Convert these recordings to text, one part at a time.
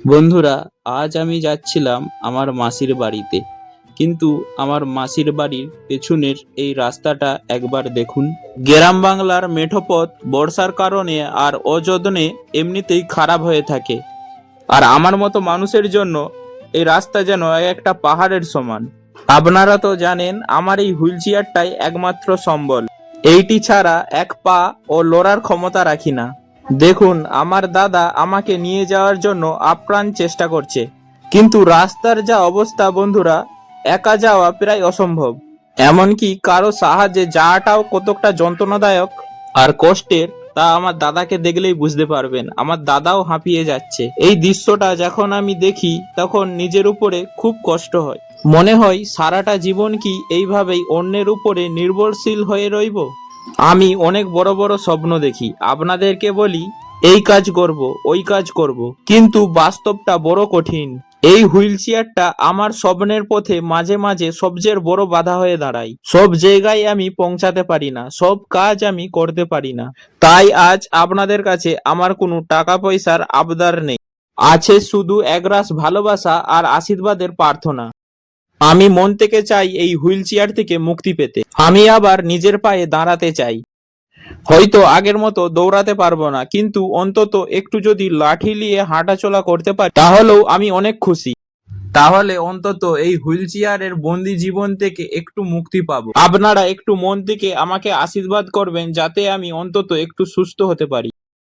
বন্ধুরা, আজ আমি যাচ্ছিলাম আমার মাসির বাড়িতে। কিন্তু আমার মাসির বাড়ির পেছনের এই রাস্তাটা একবার দেখুন। গ্রাম বাংলার মেঠো পথ বর্ষার কারণে আর অযত্নে এমনিতেই খারাপ হয়ে থাকে। আর আমার মতো মানুষের জন্য এই রাস্তা যেন একটা পাহাড়ের সমান। আপনারা তো জানেন আমার এই হুইল চেয়ারটাই একমাত্র সম্বল। এইটি ছাড়া এক পা ও লড়ার ক্ষমতা রাখি না। দেখুন, আমার দাদা আমাকে নিয়ে যাওয়ার জন্য আপ্রাণ চেষ্টা করছে, কিন্তু রাস্তার যা অবস্থা বন্ধুরা, একা যাওয়া প্রায় অসম্ভব। এমনকি কারো সাহায্যে যাওয়াটাও কতটা যন্ত্রণাদায়ক আর কষ্টের তা আমার দাদাকে দেখলেই বুঝতে পারবেন। আমার দাদাও হাঁপিয়ে যাচ্ছে। এই দৃশ্যটা যখন আমি দেখি তখন নিজের উপরে খুব কষ্ট হয়। মনে হয় সারাটা জীবন কি এইভাবেই অন্যের উপরে নির্ভরশীল হয়ে রইব। আমি অনেক বড় বড় স্বপ্ন দেখি, আপনাদেরকে বলি এই কাজ করব, ওই কাজ করব, কিন্তু বাস্তবটা বড় কঠিন। এই হুইল চেয়ারটা আমার স্বপ্নের পথে মাঝে মাঝে সবচেয়ে বড় বাধা হয়ে দাঁড়ায়। সব জায়গায় আমি পৌঁছাতে পারি না, সব কাজ আমি করতে পারি না। তাই আজ আপনাদের কাছে আমার কোনো টাকা পয়সার আবদার নেই, আছে শুধু একরাশ ভালোবাসা আর আশীর্বাদের প্রার্থনা। আমি মন থেকে চাই এই হুইল চেয়ার থেকে মুক্তি পেতে। আমি আবার নিজের পায়ে দাঁড়াতে চাই। হয়তো আগের মতো দৌড়াতে পারবো না, কিন্তু অন্তত একটু যদি লাঠি নিয়ে হাঁটাচলা করতে পারি তাহলেও আমি অনেক খুশি। তাহলে অন্তত এই হুইল চেয়ারের বন্দি জীবন থেকে একটু মুক্তি পাবো। আপনারা একটু মন থেকে আমাকে আশীর্বাদ করবেন যাতে আমি অন্তত একটু সুস্থ হতে পারি।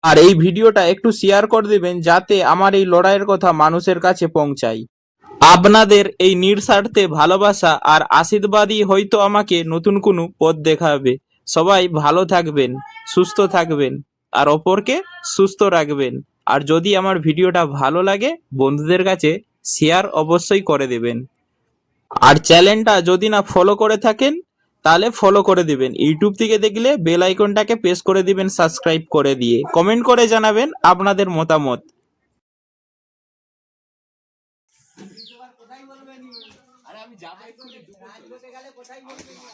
আর এই ভিডিওটা একটু শেয়ার করে দিবেন যাতে আমার এই লড়াইয়ের কথা মানুষের কাছে পৌঁছায়। আপনাদের এই নিঃস্বার্থে ভালোবাসা আর আশীর্বাদই হয়তো আমাকে নতুন কোনো পথ দেখাবে। সবাই ভালো থাকবেন, সুস্থ থাকবেন, আর অপরকে সুস্থ রাখবেন। আর যদি আমার ভিডিওটা ভালো লাগে বন্ধুদের কাছে শেয়ার অবশ্যই করে দেবেন। আর চ্যানেলটা যদি না ফলো করে থাকেন তাহলে ফলো করে দিবেন। ইউটিউব থেকে দেখলে বেল আইকনটাকে প্রেস করে দিবেন সাবস্ক্রাইব করে দিয়ে। কমেন্ট করে জানাবেন আপনাদের মতামত। আরে আমি যাবো এক্ষুনি দুপুর গেলে কোথায় বলবি না